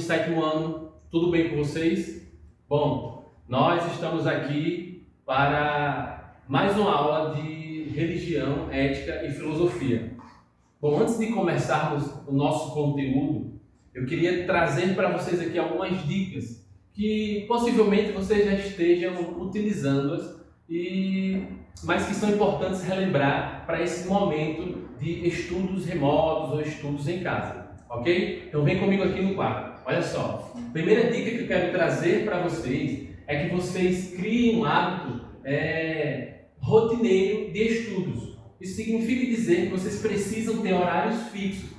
7º ano, tudo bem com vocês? Bom, nós estamos aqui para mais uma aula de religião, ética e filosofia. Bom, antes de começarmos o nosso conteúdo, eu queria trazer para vocês aqui algumas dicas que possivelmente vocês já estejam utilizando-as, mas que são importantes relembrar para esse momento de estudos remotos ou estudos em casa, ok? Então vem comigo aqui no quadro. Olha só, a primeira dica que eu quero trazer para vocês é que vocês criem um hábito rotineiro de estudos. Isso significa dizer que vocês precisam ter horários fixos.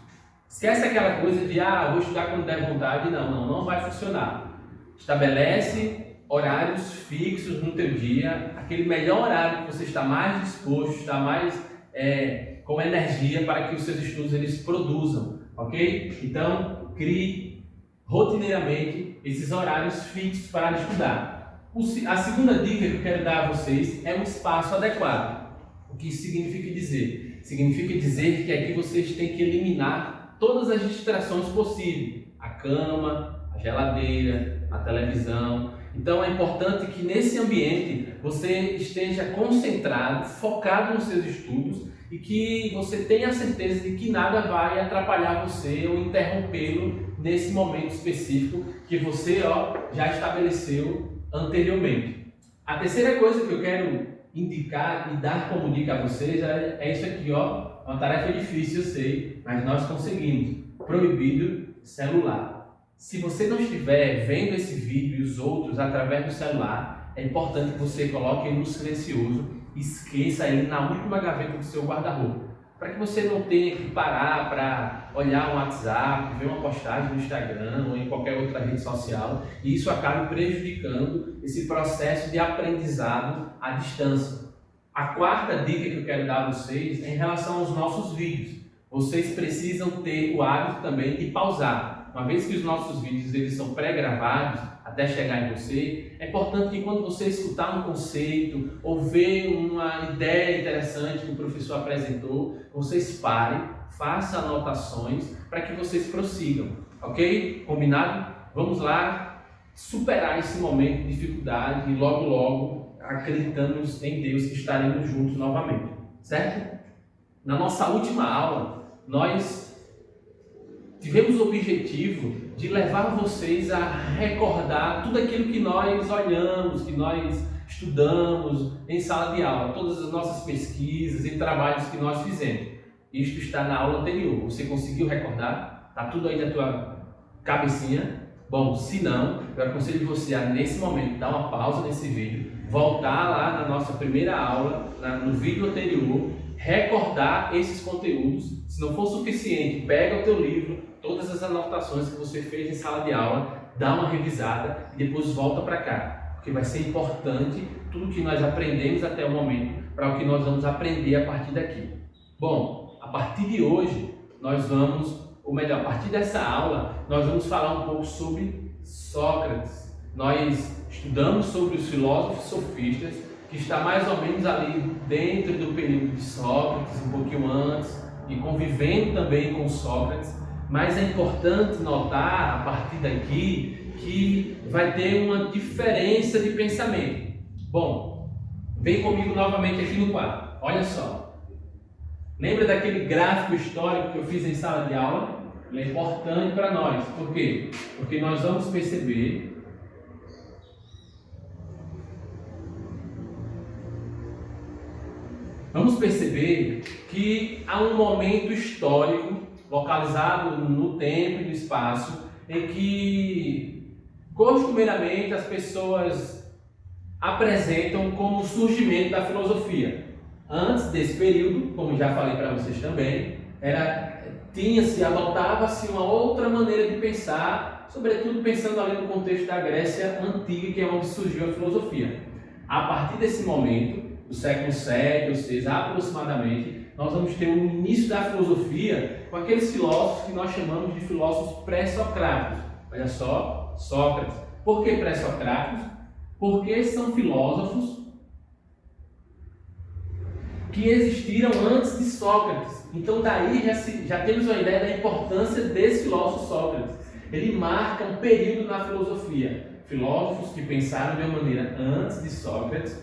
Esquece aquela coisa de, vou estudar quando der vontade. Não vai funcionar. Estabelece horários fixos no teu dia, aquele melhor horário que você está mais disposto, está mais com energia para que os seus estudos eles produzam, ok? Então, crie rotineiramente esses horários fixos para estudar. A segunda dica que eu quero dar a vocês é um espaço adequado. O que isso significa dizer? Significa dizer que aqui vocês têm que eliminar todas as distrações possíveis. A cama, a geladeira, a televisão. Então é importante que nesse ambiente você esteja concentrado, focado nos seus estudos e que você tenha a certeza de que nada vai atrapalhar você ou interrompê-lo nesse momento específico que você já estabeleceu anteriormente. A terceira coisa que eu quero indicar e dar como dica a vocês é isso aqui, uma tarefa difícil, eu sei, mas nós conseguimos. Proibido celular. Se você não estiver vendo esse vídeo e os outros através do celular, é importante que você coloque ele no silencioso e esqueça ele na última gaveta do seu guarda-roupa, para que você não tenha que parar para olhar um WhatsApp, ver uma postagem no Instagram ou em qualquer outra rede social e isso acabe prejudicando esse processo de aprendizado à distância. A quarta dica que eu quero dar a vocês é em relação aos nossos vídeos. Vocês precisam ter o hábito também de pausar. Uma vez que os nossos vídeos eles são pré-gravados até chegar em você, é importante que quando você escutar um conceito ou ver uma ideia interessante que o professor apresentou, vocês parem, façam anotações para que vocês prossigam, ok? Combinado? Vamos lá superar esse momento de dificuldade e logo acreditamos em Deus que estaremos juntos novamente, certo? Na nossa última aula, nós tivemos o objetivo de levar vocês a recordar tudo aquilo que nós olhamos, que nós estudamos em sala de aula, todas as nossas pesquisas e trabalhos que nós fizemos. Isto está na aula anterior. Você conseguiu recordar? Está tudo aí na tua cabecinha? Bom, se não, eu aconselho você a, nesse momento, dar uma pausa nesse vídeo, voltar lá na nossa primeira aula, no vídeo anterior, recordar esses conteúdos. Se não for suficiente, pega o teu livro, todas as anotações que você fez em sala de aula, dá uma revisada e depois volta para cá, porque vai ser importante tudo que nós aprendemos até o momento para o que nós vamos aprender a partir daqui. Bom, a partir de hoje, a partir dessa aula, nós vamos falar um pouco sobre Sócrates. Nós estudamos sobre os filósofos sofistas, que está mais ou menos ali dentro do período de Sócrates, um pouquinho antes, e convivendo também com Sócrates, mas é importante notar, a partir daqui, que vai ter uma diferença de pensamento. Bom, vem comigo novamente aqui no quadro, olha só. Lembra daquele gráfico histórico que eu fiz em sala de aula? Ele é importante para nós. Por quê? Porque nós vamos perceber que há um momento histórico, localizado no tempo e no espaço, em que costumeiramente as pessoas apresentam como o surgimento da filosofia. Antes desse período, como já falei para vocês também, adotava-se uma outra maneira de pensar, sobretudo pensando ali no contexto da Grécia Antiga, que é onde surgiu a filosofia. A partir desse momento, do século VII ou VI aproximadamente, nós vamos ter o início da filosofia com aqueles filósofos que nós chamamos de filósofos pré-socráticos. Olha só, Sócrates. Por que pré-socráticos? Porque são filósofos que existiram antes de Sócrates. Então daí já temos uma ideia da importância desse filósofo Sócrates. ele marca um período na filosofia. Filósofos que pensaram de uma maneira antes de Sócrates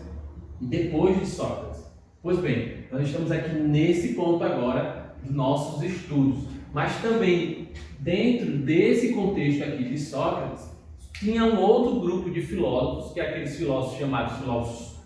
e depois de Sócrates. Pois bem, nós estamos aqui nesse ponto agora dos nossos estudos, mas também dentro desse contexto aqui de Sócrates, tinha um outro grupo de filósofos, que é aqueles filósofos chamados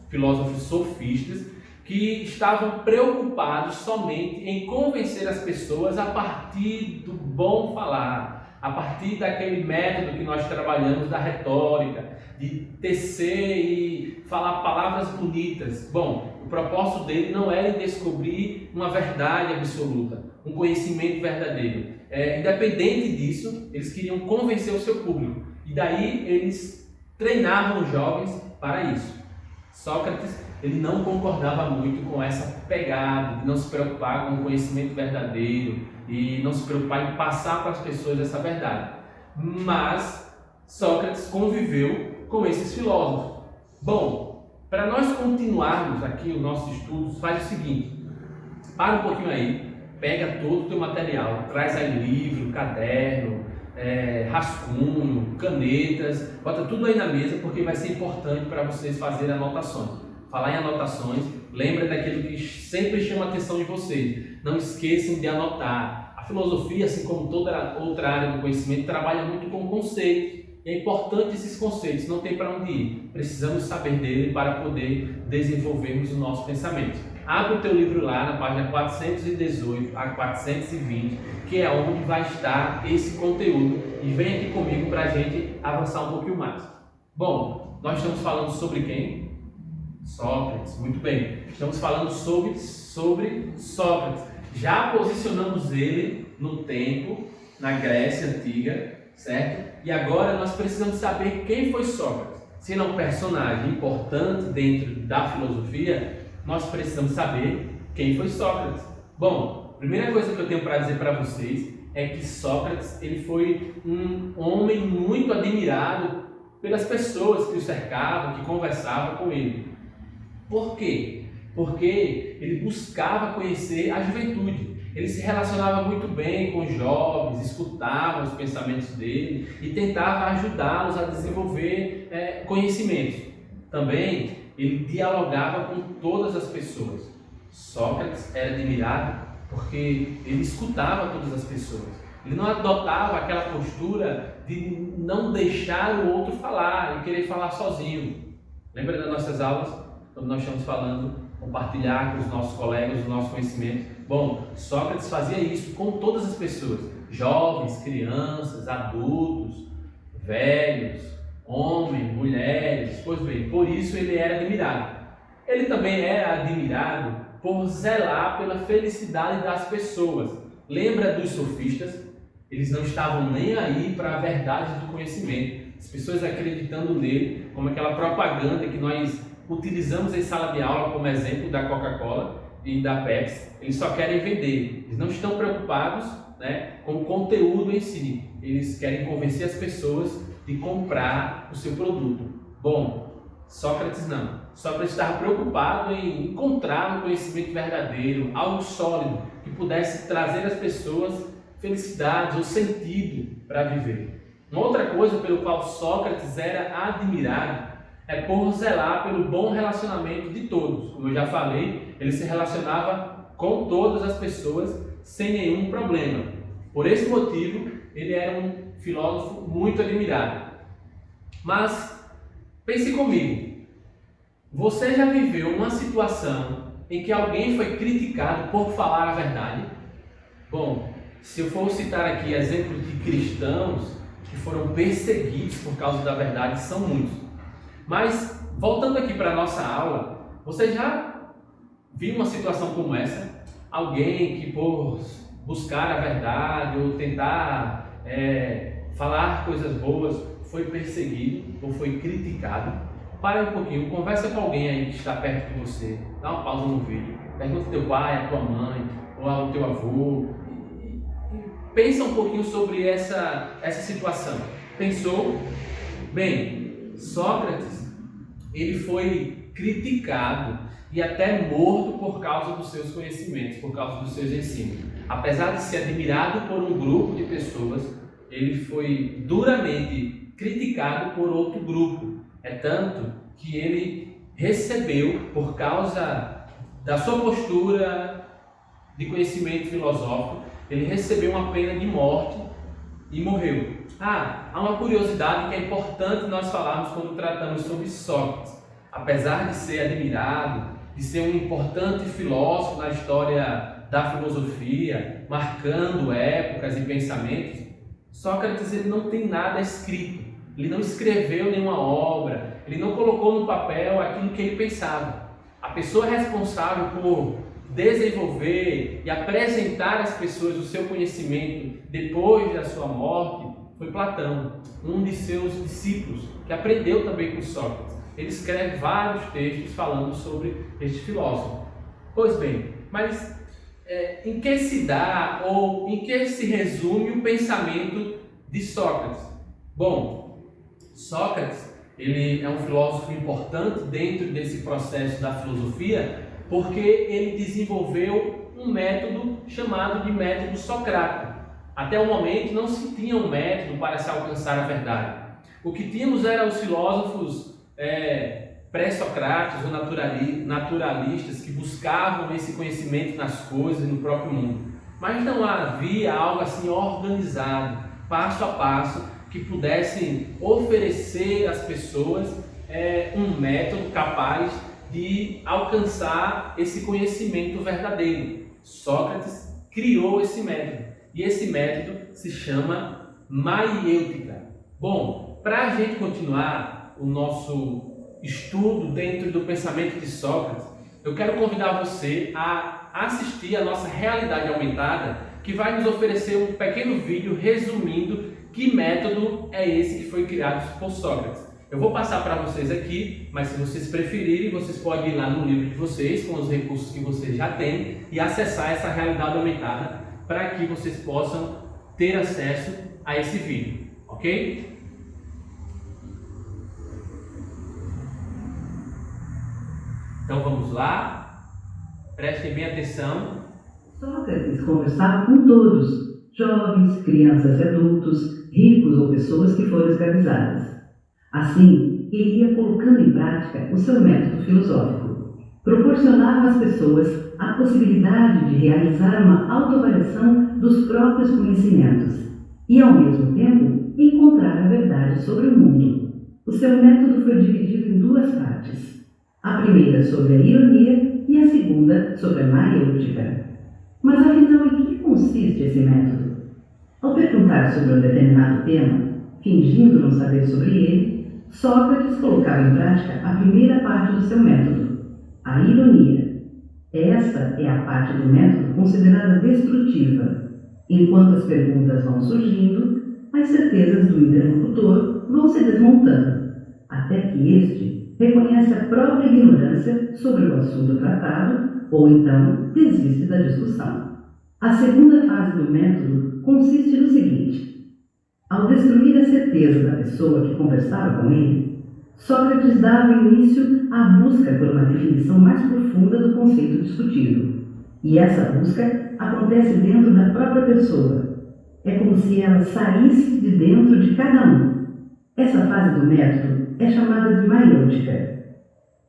filósofos sofistas, que estavam preocupados somente em convencer as pessoas a partir do bom falar, a partir daquele método que nós trabalhamos da retórica, de tecer e falar palavras bonitas. Bom, o propósito dele não era descobrir uma verdade absoluta, um conhecimento verdadeiro. Independente disso, eles queriam convencer o seu público. E daí eles treinavam os jovens para isso. Sócrates, ele não concordava muito com essa pegada de não se preocupar com o conhecimento verdadeiro e não se preocupar em passar para as pessoas essa verdade. Mas Sócrates conviveu com esses filósofos. Bom, para nós continuarmos aqui o nosso estudo, faz o seguinte: para um pouquinho aí, pega todo o teu material, traz aí livro, caderno, rascunho, canetas, bota tudo aí na mesa, porque vai ser importante para vocês fazerem anotações. Falar em anotações, lembra daquilo que sempre chama a atenção de vocês. Não esqueçam de anotar. A filosofia, assim como toda outra área do conhecimento, trabalha muito com conceitos. E é importante esses conceitos, não tem para onde ir. Precisamos saber dele para poder desenvolvermos o nosso pensamento. Abre o teu livro lá na página 418 a 420, que é onde vai estar esse conteúdo. E vem aqui comigo para a gente avançar um pouquinho mais. Bom, nós estamos falando sobre quem? Sócrates, muito bem. Estamos falando sobre Sócrates. Já posicionamos ele no tempo, na Grécia Antiga, certo? E agora nós precisamos saber quem foi Sócrates. Se ele é um personagem importante dentro da filosofia, nós precisamos saber quem foi Sócrates. Bom, a primeira coisa que eu tenho para dizer para vocês é que Sócrates ele foi um homem muito admirado pelas pessoas que o cercavam, que conversavam com ele. Por quê? Porque ele buscava conhecer a juventude. Ele se relacionava muito bem com os jovens, escutava os pensamentos dele e tentava ajudá-los a desenvolver conhecimentos. Também ele dialogava com todas as pessoas. Sócrates era admirado porque ele escutava todas as pessoas. Ele não adotava aquela postura de não deixar o outro falar e querer falar sozinho. Lembra das nossas aulas? Quando nós estamos falando, compartilhar com os nossos colegas o nosso conhecimento. Bom, Sócrates fazia isso com todas as pessoas, jovens, crianças, adultos, velhos, homens, mulheres. Pois bem, por isso ele era admirado. Ele também era admirado por zelar pela felicidade das pessoas. Lembra dos sofistas? Eles não estavam nem aí para a verdade do conhecimento. As pessoas acreditando nele, como aquela propaganda que nós utilizamos em sala de aula como exemplo da Coca-Cola e da Pepsi. Eles só querem vender, eles não estão preocupados, com o conteúdo em si. Eles querem convencer as pessoas de comprar o seu produto. Bom, Sócrates não. Sócrates estava preocupado em encontrar um conhecimento verdadeiro, algo sólido, que pudesse trazer às pessoas felicidade ou sentido para viver. Uma outra coisa pelo qual Sócrates era admirado é por zelar pelo bom relacionamento de todos. Como eu já falei, ele se relacionava com todas as pessoas sem nenhum problema. Por esse motivo, ele era um filósofo muito admirado. Mas, pense comigo, você já viveu uma situação em que alguém foi criticado por falar a verdade? Bom, se eu for citar aqui exemplos de cristãos que foram perseguidos por causa da verdade, são muitos. Mas, voltando aqui para a nossa aula, você já viu uma situação como essa? Alguém que por buscar a verdade ou tentar falar coisas boas foi perseguido ou foi criticado? Para um pouquinho, conversa com alguém aí que está perto de você, dá uma pausa no vídeo, pergunta ao teu pai, à tua mãe, ou ao teu avô, pensa um pouquinho sobre essa situação. Pensou? Bem, Sócrates, ele foi criticado e até morto por causa dos seus conhecimentos, por causa dos seus ensinos. Apesar de ser admirado por um grupo de pessoas, ele foi duramente criticado por outro grupo. É tanto que ele recebeu, por causa da sua postura de conhecimento filosófico, ele recebeu uma pena de morte e morreu. Há uma curiosidade que é importante nós falarmos quando tratamos sobre Sócrates. Apesar de ser admirado, de ser um importante filósofo na história da filosofia, marcando épocas e pensamentos, Sócrates ele não tem nada escrito. Ele não escreveu nenhuma obra, ele não colocou no papel aquilo que ele pensava. A pessoa responsável por desenvolver e apresentar às pessoas o seu conhecimento depois da sua morte foi Platão, um de seus discípulos, que aprendeu também com Sócrates. Ele escreve vários textos falando sobre este filósofo. Pois bem, mas em que se dá ou em que se resume o pensamento de Sócrates? Bom, Sócrates ele é um filósofo importante dentro desse processo da filosofia porque ele desenvolveu um método chamado de método socrático. Até o momento não se tinha um método para se alcançar a verdade. O que tínhamos eram os filósofos pré-socráticos ou naturalistas que buscavam esse conhecimento nas coisas e no próprio mundo. Mas não havia algo assim organizado, passo a passo, que pudesse oferecer às pessoas um método capaz de alcançar esse conhecimento verdadeiro. Sócrates criou esse método, e esse método se chama maiêutica. Bom, para a gente continuar o nosso estudo dentro do pensamento de Sócrates, eu quero convidar você a assistir a nossa realidade aumentada, que vai nos oferecer um pequeno vídeo resumindo que método é esse que foi criado por Sócrates. Eu vou passar para vocês aqui, mas se vocês preferirem, vocês podem ir lá no livro de vocês, com os recursos que vocês já têm, e acessar essa realidade aumentada para que vocês possam ter acesso a esse vídeo, ok? Então vamos lá, prestem bem atenção. Sócrates conversava com todos, jovens, crianças e adultos, ricos ou pessoas que foram escravizadas. Assim, ele ia colocando em prática o seu método filosófico. Proporcionava às pessoas a possibilidade de realizar uma autoavaliação dos próprios conhecimentos e, ao mesmo tempo, encontrar a verdade sobre o mundo. O seu método foi dividido em duas partes. A primeira sobre a ironia e a segunda sobre a maiêutica. Mas afinal, em que consiste esse método? Ao perguntar sobre um determinado tema, fingindo não saber sobre ele, Sócrates colocava em prática a primeira parte do seu método, a ironia. Essa é a parte do método considerada destrutiva. Enquanto as perguntas vão surgindo, as certezas do interlocutor vão se desmontando, até que este reconhece a própria ignorância sobre o assunto tratado ou então desiste da discussão. A segunda fase do método consiste no seguinte: ao destruir a certeza da pessoa que conversava com ele, Sócrates dava início à busca por uma definição mais profunda do conceito discutido. E essa busca acontece dentro da própria pessoa. É como se ela saísse de dentro de cada um. Essa fase do método é chamada de maiêutica.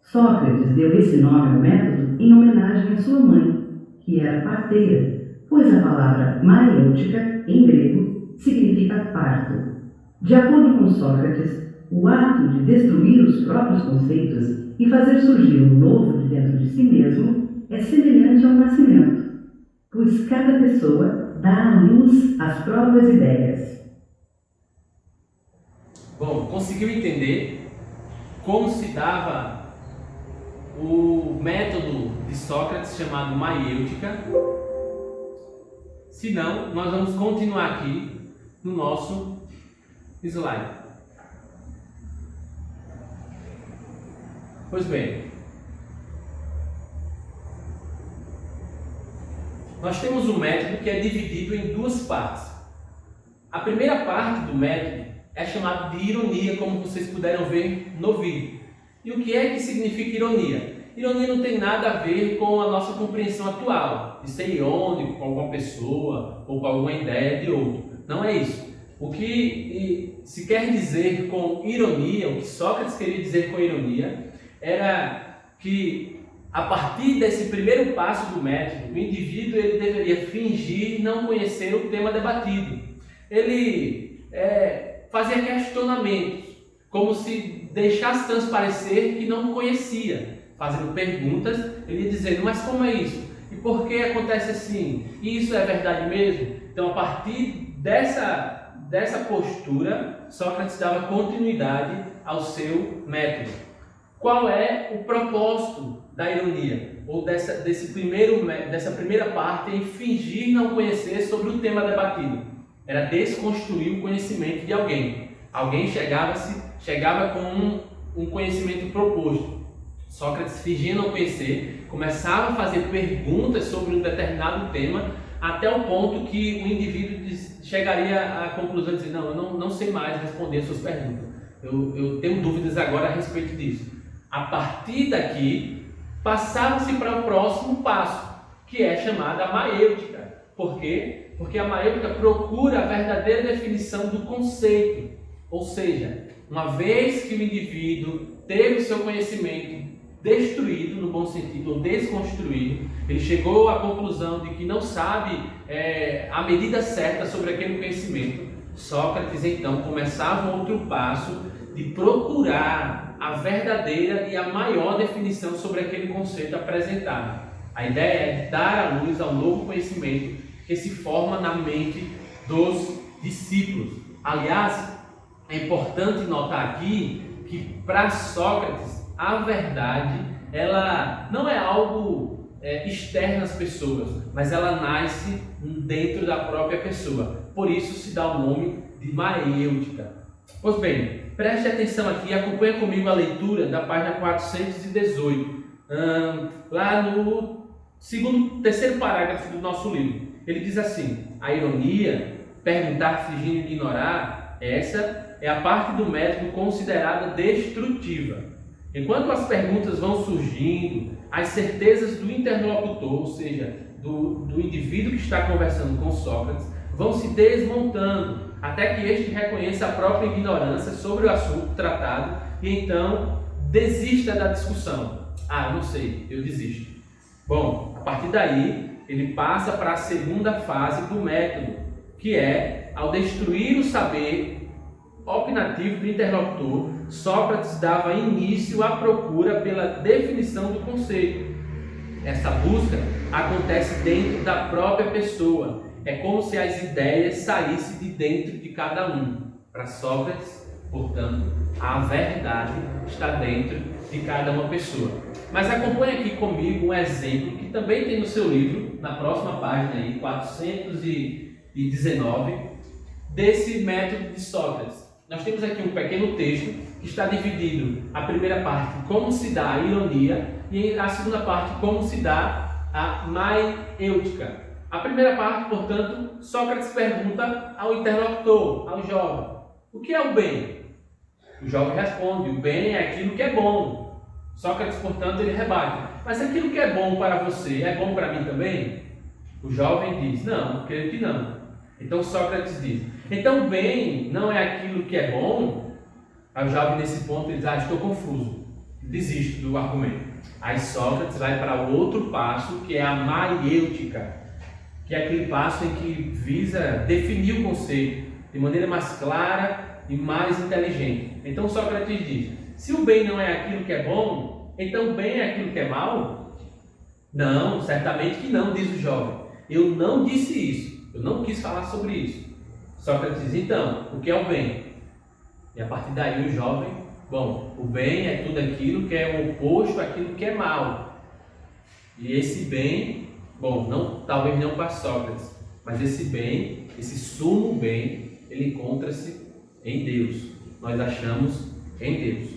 Sócrates deu esse nome ao método em homenagem à sua mãe, que era parteira, pois a palavra maiêutica, em grego, significa parto. De acordo com Sócrates, o ato de destruir os próprios conceitos e fazer surgir um novo de dentro de si mesmo é semelhante ao nascimento, pois cada pessoa dá à luz as próprias ideias. Bom, conseguiu entender como se dava o método de Sócrates chamado maiêutica? Se não, nós vamos continuar aqui no nosso slide. Pois bem, nós temos um método que é dividido em duas partes. A primeira parte do método é chamada de ironia, como vocês puderam ver no vídeo. E o que é que significa ironia? Ironia não tem nada a ver com a nossa compreensão atual, de ser irônico com alguma pessoa ou com alguma ideia de outro. Não é isso. o que se quer dizer com ironia, o que Sócrates queria dizer com ironia, era que a partir desse primeiro passo do método, o indivíduo ele deveria fingir não conhecer o tema debatido. Ele fazia questionamentos, como se deixasse transparecer que não conhecia, fazendo perguntas. Ele ia dizendo, mas como é isso? E por que acontece assim? E isso é verdade mesmo? Então, a partir dessa postura, Sócrates dava continuidade ao seu método. Qual é o propósito da ironia? Ou dessa primeira parte em fingir não conhecer sobre o tema debatido? Era desconstruir o conhecimento de alguém. Alguém chegava com um conhecimento proposto. Sócrates fingia não conhecer, começava a fazer perguntas sobre um determinado tema, até o ponto que o indivíduo chegaria à conclusão de dizer, não, eu não sei mais responder as suas perguntas. Eu tenho dúvidas agora a respeito disso. A partir daqui, passava-se para o próximo passo, que é chamada a maêutica. Por quê? Porque a maêutica procura a verdadeira definição do conceito. Ou seja, uma vez que o indivíduo teve o seu conhecimento destruído, no bom sentido, ou desconstruído, ele chegou à conclusão de que não sabe a medida certa sobre aquele conhecimento. Sócrates, então, começava um outro passo de procurar a verdadeira e a maior definição sobre aquele conceito apresentado. A ideia é de dar à luz ao novo conhecimento que se forma na mente dos discípulos. Aliás, é importante notar aqui que para Sócrates a verdade ela não é algo externo às pessoas, mas ela nasce dentro da própria pessoa. Por isso se dá o nome de maêutica. Pois bem, preste atenção aqui, acompanha comigo a leitura da página 418, lá no terceiro parágrafo do nosso livro. Ele diz assim: a ironia, perguntar fingindo ignorar, essa é a parte do método considerada destrutiva. Enquanto as perguntas vão surgindo, as certezas do interlocutor, ou seja, do indivíduo que está conversando com Sócrates, vão se desmontando, até que este reconheça a própria ignorância sobre o assunto tratado e então desista da discussão. Ah, não sei, eu desisto. Bom, a partir daí, ele passa para a segunda fase do método, que é, ao destruir o saber opinativo do interlocutor, Sócrates dava início à procura pela definição do conceito. Essa busca acontece dentro da própria pessoa. É como se as ideias saíssem de dentro de cada um. Para Sócrates, portanto, a verdade está dentro de cada uma pessoa. Mas acompanhe aqui comigo um exemplo que também tem no seu livro, na próxima página, aí, 419, desse método de Sócrates. Nós temos aqui um pequeno texto que está dividido, a primeira parte, como se dá a ironia, e a segunda parte, como se dá a maêutica. A primeira parte, portanto, Sócrates pergunta ao interlocutor, ao jovem, o que é o bem? O jovem responde, o bem é aquilo que é bom. Sócrates, portanto, ele rebate, mas aquilo que é bom para você é bom para mim também? O jovem diz, não, creio que não. Então Sócrates diz, então bem não é aquilo que é bom? Aí o jovem nesse ponto ele diz, estou confuso, desisto do argumento. Aí Sócrates vai para o outro passo, que é a maêutica, que é aquele passo em que visa definir o conceito de maneira mais clara e mais inteligente. Então Sócrates diz, se o bem não é aquilo que é bom, então bem é aquilo que é mal? Não, certamente que não, diz o jovem. Eu não disse isso. Eu não quis falar sobre isso. Sócrates diz, então, o que é o bem? E a partir daí o jovem, bom, o bem é tudo aquilo que é o oposto àquilo que é mal. E esse bem, bom, talvez não para Sócrates, mas esse bem, esse sumo bem, ele encontra-se em Deus. Nós achamos em Deus.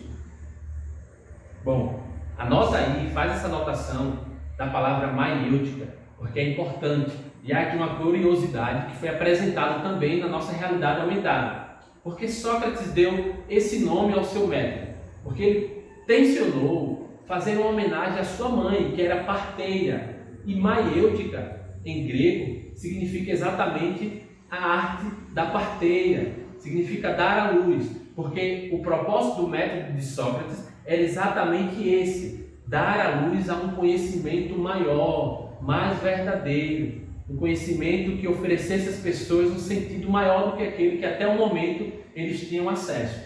Bom, anota aí, faz essa anotação da palavra maêutica, porque é importante. E há aqui uma curiosidade que foi apresentada também na nossa realidade aumentada. Porque Sócrates deu esse nome ao seu método? Porque ele tensionou fazer uma homenagem à sua mãe, que era parteira. E maêutica, em grego, significa exatamente a arte da parteira, significa dar à luz, porque o propósito do método de Sócrates era exatamente esse, dar à luz a um conhecimento maior, mais verdadeiro, um conhecimento que oferecesse às pessoas um sentido maior do que aquele que até o momento eles tinham acesso.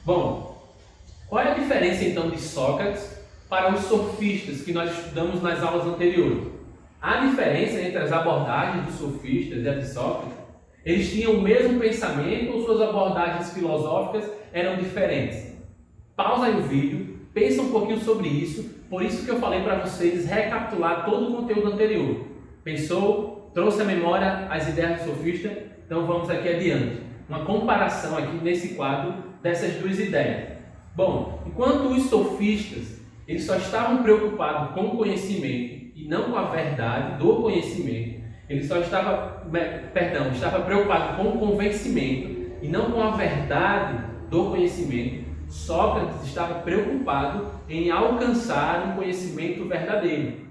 Bom, qual é a diferença então de Sócrates para os sofistas que nós estudamos nas aulas anteriores? A diferença entre as abordagens dos sofistas e a de Sócrates, eles tinham o mesmo pensamento ou suas abordagens filosóficas eram diferentes? Pausa aí o vídeo, pensa um pouquinho sobre isso, por isso que eu falei para vocês recapitular todo o conteúdo anterior. Pensou? Trouxe à memória as ideias do sofista? Então vamos aqui adiante. Uma comparação aqui nesse quadro dessas duas ideias. Bom, enquanto os sofistas eles só estavam preocupados com o conhecimento e não com a verdade do conhecimento, ele só estava preocupado com o convencimento e não com a verdade do conhecimento. Sócrates estava preocupado em alcançar um conhecimento verdadeiro.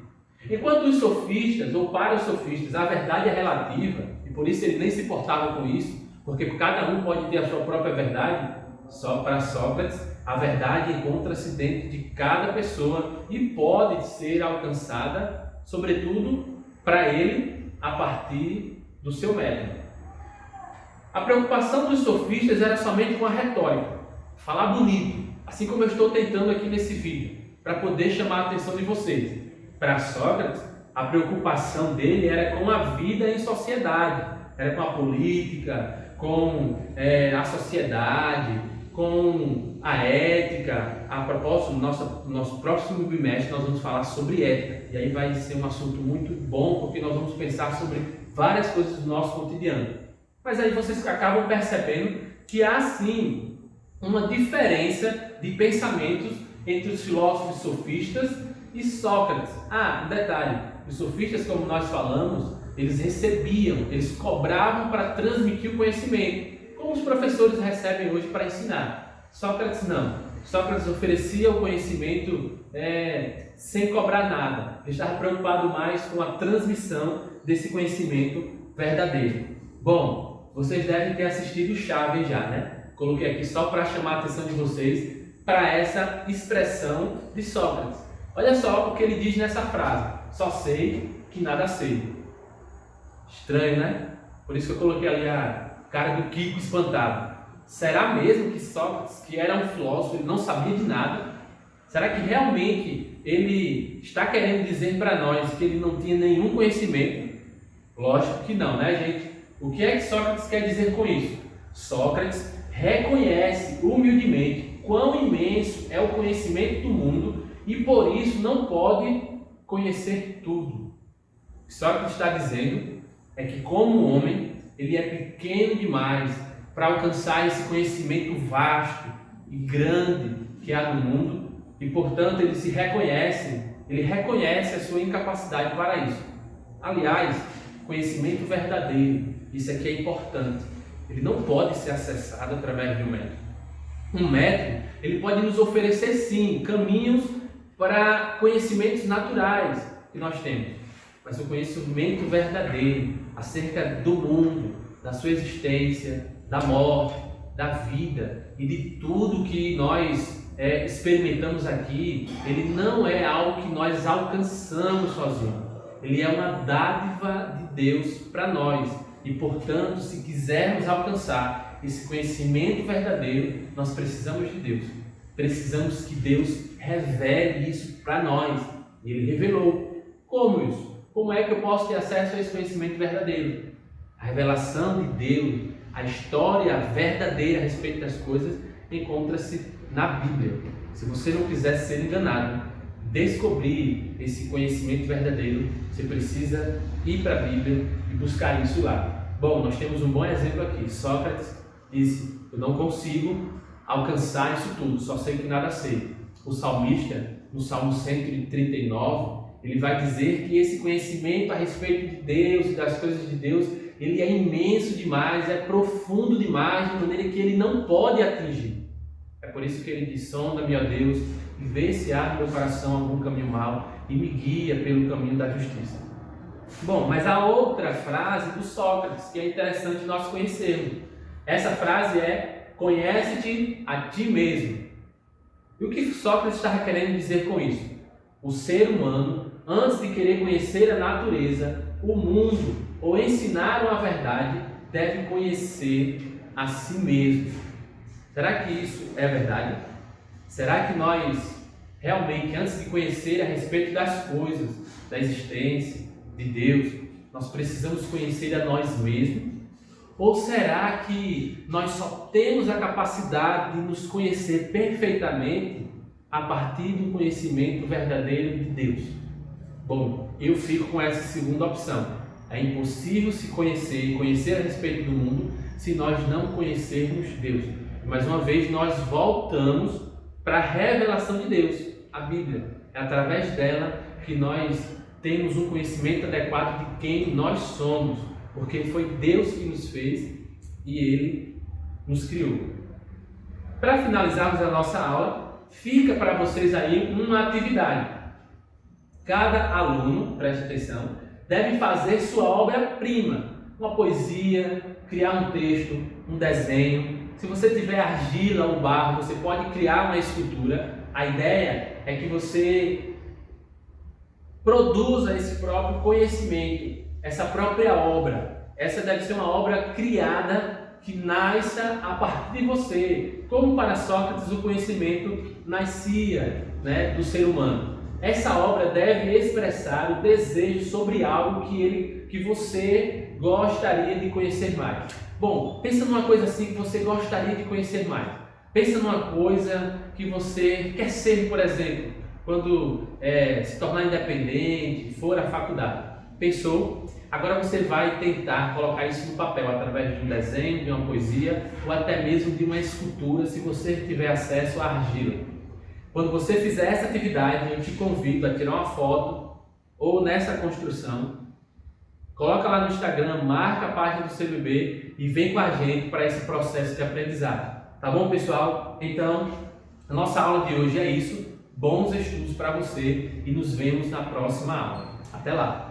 Enquanto os sofistas, ou para os sofistas, a verdade é relativa, e por isso ele nem se importava com isso, porque cada um pode ter a sua própria verdade, só para Sócrates, a verdade encontra-se dentro de cada pessoa e pode ser alcançada, sobretudo, para ele, a partir do seu método. A preocupação dos sofistas era somente com a retórica, falar bonito, assim como eu estou tentando aqui nesse vídeo, para poder chamar a atenção de vocês. Para Sócrates, a preocupação dele era com a vida em sociedade, era com a política, com a sociedade, com a ética. A propósito, no nosso próximo bimestre nós vamos falar sobre ética, e aí vai ser um assunto muito bom, porque nós vamos pensar sobre várias coisas do nosso cotidiano. Mas aí vocês acabam percebendo que há sim uma diferença de pensamentos entre os filósofos sofistas e Sócrates. Um detalhe, os sofistas, como nós falamos, eles recebiam, eles cobravam para transmitir o conhecimento, como os professores recebem hoje para ensinar. Sócrates não. Sócrates oferecia o conhecimento sem cobrar nada. Ele estava preocupado mais com a transmissão desse conhecimento verdadeiro. Bom, vocês devem ter assistido Chaves já, né? Coloquei aqui só para chamar a atenção de vocês para essa expressão de Sócrates. Olha só o que ele diz nessa frase: só sei que nada sei. Estranho, né? Por isso que eu coloquei ali a cara do Kiko espantado. Será mesmo que Sócrates, que era um filósofo, ele não sabia de nada? Será que realmente ele está querendo dizer para nós que ele não tinha nenhum conhecimento? Lógico que não, né, gente? O que é que Sócrates quer dizer com isso? Sócrates reconhece humildemente quão imenso é o conhecimento do mundo e por isso não pode conhecer tudo. O que Sócrates está dizendo é que, como homem, ele é pequeno demais para alcançar esse conhecimento vasto e grande que há no mundo e, portanto, ele reconhece a sua incapacidade para isso. Aliás, conhecimento verdadeiro, isso aqui é importante, ele não pode ser acessado através de um método. Um método, ele pode nos oferecer sim caminhos para conhecimentos naturais que nós temos, mas o conhecimento verdadeiro acerca do mundo, da sua existência, da morte, da vida e de tudo que nós experimentamos aqui, ele não é algo que nós alcançamos sozinhos. Ele é uma dádiva de Deus para nós e, portanto, se quisermos alcançar esse conhecimento verdadeiro, nós precisamos de Deus. Precisamos que Deus revele isso para nós. E Ele revelou. Como isso? Como é que eu posso ter acesso a esse conhecimento verdadeiro? A revelação de Deus, a história verdadeira a respeito das coisas, encontra-se na Bíblia. Se você não quiser ser enganado, descobrir esse conhecimento verdadeiro, você precisa ir para a Bíblia e buscar isso lá. Bom, nós temos um bom exemplo aqui. Sócrates disse: eu não consigo alcançar isso tudo, só sei que nada sei. O salmista, no Salmo 139, ele vai dizer que esse conhecimento a respeito de Deus e das coisas de Deus, ele é imenso demais, é profundo demais, de maneira que ele não pode atingir. É por isso que ele diz: sonda-me, ó Deus, e vê se há no meu coração algum caminho mau e me guia pelo caminho da justiça. Bom, mas a outra frase do Sócrates, que é interessante nós conhecermos. Essa frase é: conhece-te a ti mesmo. E o que Sócrates estava querendo dizer com isso? O ser humano, antes de querer conhecer a natureza, o mundo ou ensinar uma verdade, deve conhecer a si mesmo. Será que isso é verdade? Será que nós realmente, antes de conhecer a respeito das coisas, da existência de Deus, nós precisamos conhecer a nós mesmos? Ou será que nós só temos a capacidade de nos conhecer perfeitamente a partir do conhecimento verdadeiro de Deus? Bom, eu fico com essa segunda opção. É impossível se conhecer a respeito do mundo, se nós não conhecermos Deus. Mais uma vez, nós voltamos para a revelação de Deus, a Bíblia. É através dela que nós temos um conhecimento adequado de quem nós somos, porque foi Deus que nos fez e Ele nos criou. Para finalizarmos a nossa aula, fica para vocês aí uma atividade. Cada aluno, preste atenção, deve fazer sua obra-prima, uma poesia, criar um texto, um desenho. Se você tiver argila ou barro, você pode criar uma escultura. A ideia é que você produza esse próprio conhecimento, essa própria obra. Essa deve ser uma obra criada que nasça a partir de você. Como para Sócrates o conhecimento nascia, do ser humano. Essa obra deve expressar o desejo sobre algo que você gostaria de conhecer mais. Bom, pensa numa coisa assim que você gostaria de conhecer mais. Pensa numa coisa que você quer ser, por exemplo, quando se tornar independente, for à faculdade. Pensou? Agora você vai tentar colocar isso no papel através de um desenho, de uma poesia ou até mesmo de uma escultura, se você tiver acesso à argila. Quando você fizer essa atividade, eu te convido a tirar uma foto ou nessa construção. Coloca lá no Instagram, marca a página do CBB e vem com a gente para esse processo de aprendizagem. Tá bom, pessoal? Então, a nossa aula de hoje é isso. Bons estudos para você e nos vemos na próxima aula. Até lá!